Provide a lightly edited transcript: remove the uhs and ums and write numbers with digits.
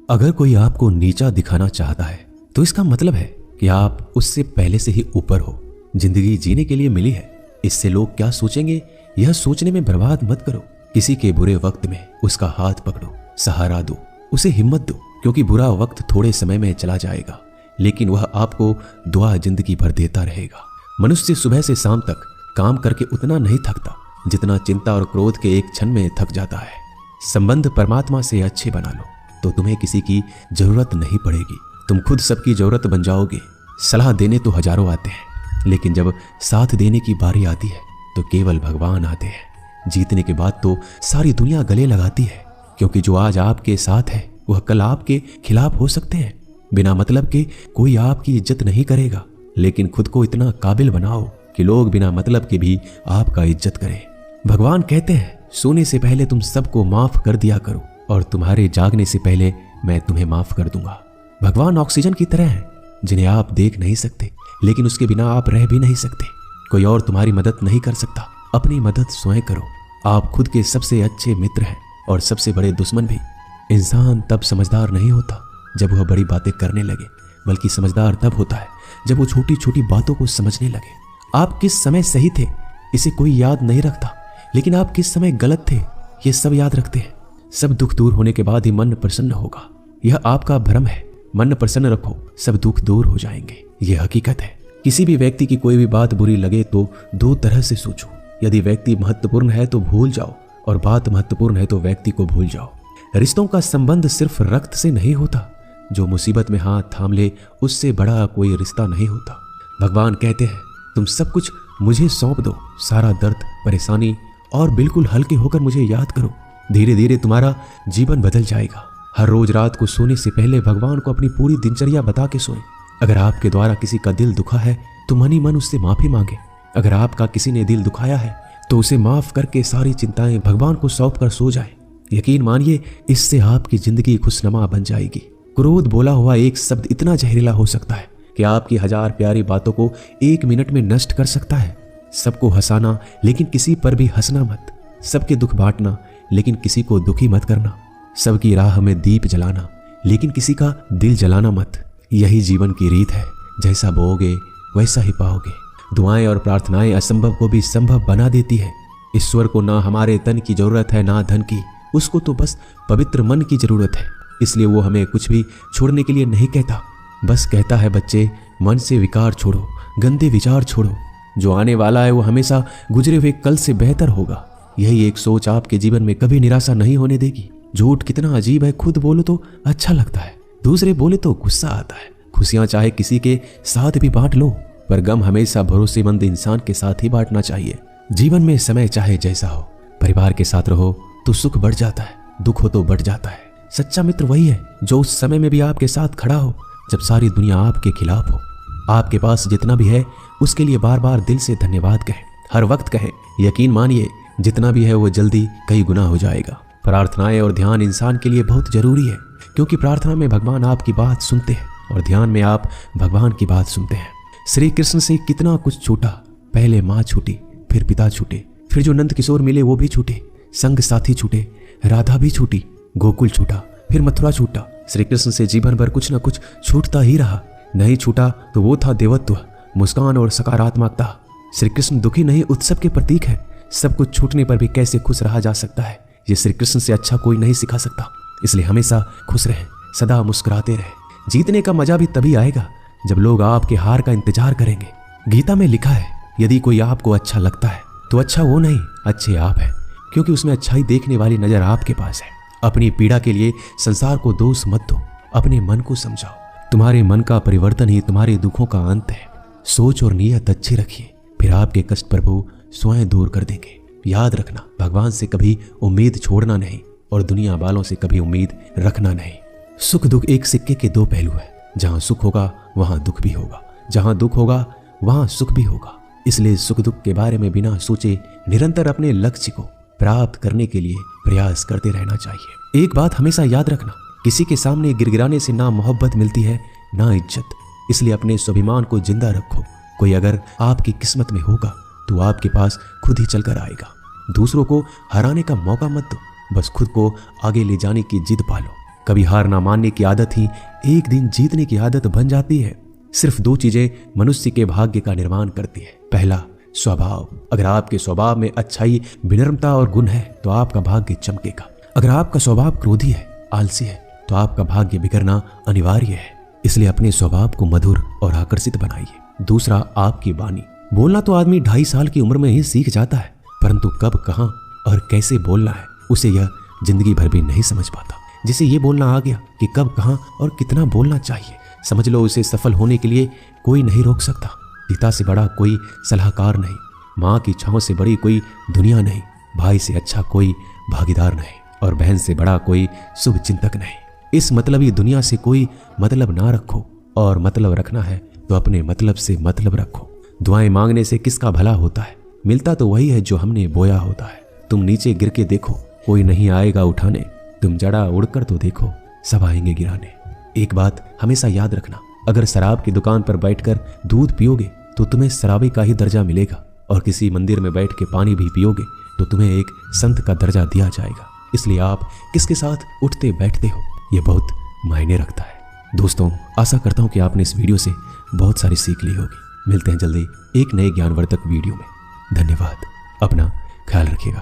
अगर कोई आपको नीचा दिखाना चाहता है तो इसका मतलब है कि आप उससे पहले से ही ऊपर हो। जिंदगी जीने के लिए मिली है, इससे लोग क्या सोचेंगे यह सोचने में बर्बाद मत करो। किसी के बुरे वक्त में उसका हाथ पकड़ो, सहारा दो, उसे हिम्मत दो, क्योंकि बुरा वक्त थोड़े समय में चला जाएगा लेकिन वह आपको दुआ जिंदगी भर देता रहेगा। मनुष्य सुबह से शाम तक काम करके उतना नहीं थकता जितना चिंता और क्रोध के एक क्षण में थक जाता है। संबंध परमात्मा से अच्छे बना लो तो तुम्हें किसी की जरूरत नहीं पड़ेगी, तुम खुद सबकी जरूरत बन जाओगे। सलाह देने तो हजारों आते हैं लेकिन जब साथ देने की बारी आती है तो केवल भगवान आते हैं। जीतने के बाद तो सारी दुनिया गले लगाती है, क्योंकि जो आज आपके साथ है वह कल आपके खिलाफ हो सकते हैं। बिना मतलब के कोई आपकी इज्जत नहीं करेगा, लेकिन खुद को इतना काबिल बनाओ कि लोग बिना मतलब के भी आपका इज्जत करें। भगवान कहते हैं सोने से पहले तुम सबको माफ कर दिया करो और तुम्हारे जागने से पहले मैं तुम्हें माफ कर दूंगा। भगवान ऑक्सीजन की तरह है जिन्हें आप देख नहीं सकते लेकिन उसके बिना आप रह भी नहीं सकते। कोई और तुम्हारी मदद नहीं कर सकता, अपनी मदद स्वयं करो। आप खुद के सबसे अच्छे मित्र हैं और सबसे बड़े दुश्मन भी। इंसान तब समझदार नहीं होता जब वह बड़ी बातें करने लगे, बल्कि समझदार तब होता है जब वो छोटी छोटी बातों को समझने लगे। आप किस समय सही थे इसे कोई याद नहीं रखता, लेकिन आप किस समय गलत थे ये सब याद रखते हैं। सब दुख दूर होने के बाद ही मन प्रसन्न होगा, यह आपका भ्रम है। मन प्रसन्न रखो, सब दुख दूर हो जाएंगे, यह हकीकत है। किसी भी व्यक्ति की कोई भी बात बुरी लगे तो दो तरह से सोचो। यदि व्यक्ति महत्वपूर्ण है तो भूल जाओ और बात महत्वपूर्ण है तो व्यक्ति को भूल जाओ। रिश्तों का संबंध सिर्फ रक्त से नहीं होता, जो मुसीबत में हाथ थाम ले उससे बड़ा कोई रिश्ता नहीं होता। भगवान कहते हैं तुम सब कुछ मुझे सौंप दो, सारा दर्द परेशानी, और बिल्कुल हल्के होकर मुझे याद करो। धीरे धीरे तुम्हारा जीवन बदल जाएगा। हर रोज रात को सोने से पहले भगवान को अपनी पूरी दिनचर्या बता के सोएं। अगर आपके द्वारा किसी का दिल दुखा है तो मन ही मन उससे माफी मांगे। अगर आपका किसी ने दिल दुखाया है तो उसे माफ करके सारी चिंताएं भगवान को सौंप कर सो जाए। यकीन मानिए इससे आपकी जिंदगी खुशनुमा बन जाएगी। क्रोध बोला हुआ एक शब्द इतना जहरीला हो सकता है कि आपकी हजार प्यारी बातों को एक मिनट में नष्ट कर सकता है। सबको हंसाना लेकिन किसी पर भी हंसना मत। सबके दुख बांटना लेकिन किसी को दुखी मत करना। सबकी राह में दीप जलाना लेकिन किसी का दिल जलाना मत। यही जीवन की रीत है, जैसा बोओगे वैसा ही पाओगे। दुआएं और प्रार्थनाएं असंभव को भी संभव बना देती है। ईश्वर को ना हमारे तन की जरूरत है ना धन की, उसको तो बस पवित्र मन की जरूरत है। इसलिए वो हमें कुछ भी छोड़ने के लिए नहीं कहता, बस कहता है बच्चे मन से विकार छोड़ो, गंदे विचार छोड़ो। जो आने वाला है वो हमेशा गुजरे हुए कल से बेहतर होगा। यही एक सोच आपके जीवन में कभी निराशा नहीं होने देगी। झूठ कितना अजीब है, खुद बोलो तो अच्छा लगता है, दूसरे बोले तो गुस्सा आता है। खुशियां चाहे किसी के साथ भी बांट लो, पर गम हमेशा भरोसेमंद इंसान के साथ ही बांटना चाहिए। जीवन में समय चाहे जैसा हो, परिवार के साथ रहो तो सुख बढ़ जाता है, दुख हो तो बढ़ जाता है। सच्चा मित्र वही है जो उस समय में भी आपके साथ खड़ा हो जब सारी दुनिया आपके खिलाफ हो। आपके पास जितना भी है उसके लिए बार बार दिल से धन्यवाद कहें, हर वक्त कहें। यकीन मानिए जितना भी है वो जल्दी कई गुना हो जाएगा। प्रार्थनाएं और ध्यान इंसान के लिए बहुत जरूरी है, क्योंकि प्रार्थना में भगवान आपकी बात सुनते हैं और ध्यान में आप भगवान की बात सुनते हैं। श्री कृष्ण से कितना कुछ छूटा, पहले माँ छूटी, फिर पिता छूटे, फिर जो नंद किशोर मिले वो भी छूटे, संग साथी छूटे, राधा भी छूटी, गोकुल छूटा, फिर मथुरा छूटा। श्री कृष्ण से जीवन भर कुछ न कुछ छूटता ही रहा। नहीं छूटा तो वो था देवत्व, मुस्कान और सकारात्मकता। श्री कृष्ण दुखी नहीं उत्सव के प्रतीक है। सब कुछ छूटने पर भी कैसे खुश रहा जा सकता है, ये श्री कृष्ण से अच्छा कोई नहीं सिखा सकता। इसलिए हमेशा खुश रहें, सदा मुस्कुराते रहें। जीतने का मजा भी तभी आएगा जब लोग आपके हार का इंतजार करेंगे। गीता में लिखा है यदि कोई आपको अच्छा लगता है तो अच्छा वो नहीं, अच्छे आप हैं, क्योंकि उसमें अच्छाई देखने वाली नजर आपके पास है। अपनी पीड़ा के लिए संसार को दोष मत दो, अपने मन को समझाओ। तुम्हारे मन का परिवर्तन ही तुम्हारे दुखों का अंत है। सोच और नीयत अच्छी रखिए, फिर आपके कष्ट प्रभु स्वयं दूर कर देंगे। याद रखना, भगवान से कभी उम्मीद छोड़ना नहीं और दुनिया वालों से कभी उम्मीद रखना नहीं। सुख दुख एक सिक्के के दो पहलू है। जहां सुख होगा वहां दुख भी होगा, जहां दुख होगा वहां सुख भी होगा। इसलिए सुख दुख के बारे में बिना सोचे निरंतर अपने लक्ष्य को प्राप्त करने के लिए प्रयास करते रहना चाहिए। एक बात हमेशा याद रखना, किसी के सामने गिड़गिड़ाने से ना मोहब्बत मिलती है ना इज्जत। इसलिए अपने स्वाभिमान को जिंदा रखो। कोई अगर आपकी किस्मत में होगा तो आपके पास खुद ही चलकर आएगा। दूसरों को हराने का मौका मत दो, बस खुद को आगे ले जाने की जिद पालो। कभी हार ना मानने की आदत ही एक दिन जीतने की आदत बन जाती है। सिर्फ 2 चीजें मनुष्य के भाग्य का निर्माण करती है। पहला, स्वभाव। अगर आपके स्वभाव में अच्छाई, विनम्रता और गुण है तो आपका भाग्य चमकेगा। अगर आपका स्वभाव क्रोधी है, आलसी है, तो आपका भाग्य बिगड़ना अनिवार्य है। इसलिए अपने स्वभाव को मधुर और आकर्षित बनाइए। दूसरा, आपकी वाणी। बोलना तो आदमी 2.5 साल की उम्र में ही सीख जाता है, परंतु कब, कहां और कैसे बोलना है उसे यह जिंदगी भर भी नहीं समझ पाता। जिसे ये बोलना आ गया कि कब, कहां और कितना बोलना चाहिए, समझ लो उसे सफल होने के लिए कोई नहीं रोक सकता। पिता से बड़ा कोई सलाहकार नहीं, माँ की छांव से बड़ी कोई दुनिया नहीं, भाई से अच्छा कोई भागीदार नहीं और बहन से बड़ा कोई शुभ चिंतक नहीं। इस मतलबी दुनिया से कोई मतलब ना रखो, और मतलब रखना है तो अपने मतलब से मतलब रखो। दुआएं मांगने से किसका भला होता है? मिलता तो वही है जो हमने बोया होता है। तुम नीचे गिर के देखो, कोई नहीं आएगा उठाने। तुम जड़ा उड़कर तो देखो, सब आएंगे गिराने। एक बात हमेशा याद रखना, अगर शराब की दुकान पर बैठकर दूध पियोगे तो तुम्हें शराबी का ही दर्जा मिलेगा, और किसी मंदिर में बैठ के पानी भी पियोगे तो तुम्हें एक संत का दर्जा दिया जाएगा। इसलिए आप किसके साथ उठते बैठते हो, यह बहुत मायने रखता है। दोस्तों, आशा करता हूं कि आपने इस वीडियो से बहुत सारी सीख ली होगी। मिलते हैं जल्दी एक नए ज्ञानवर्धक वीडियो में। धन्यवाद। अपना ख्याल रखिएगा।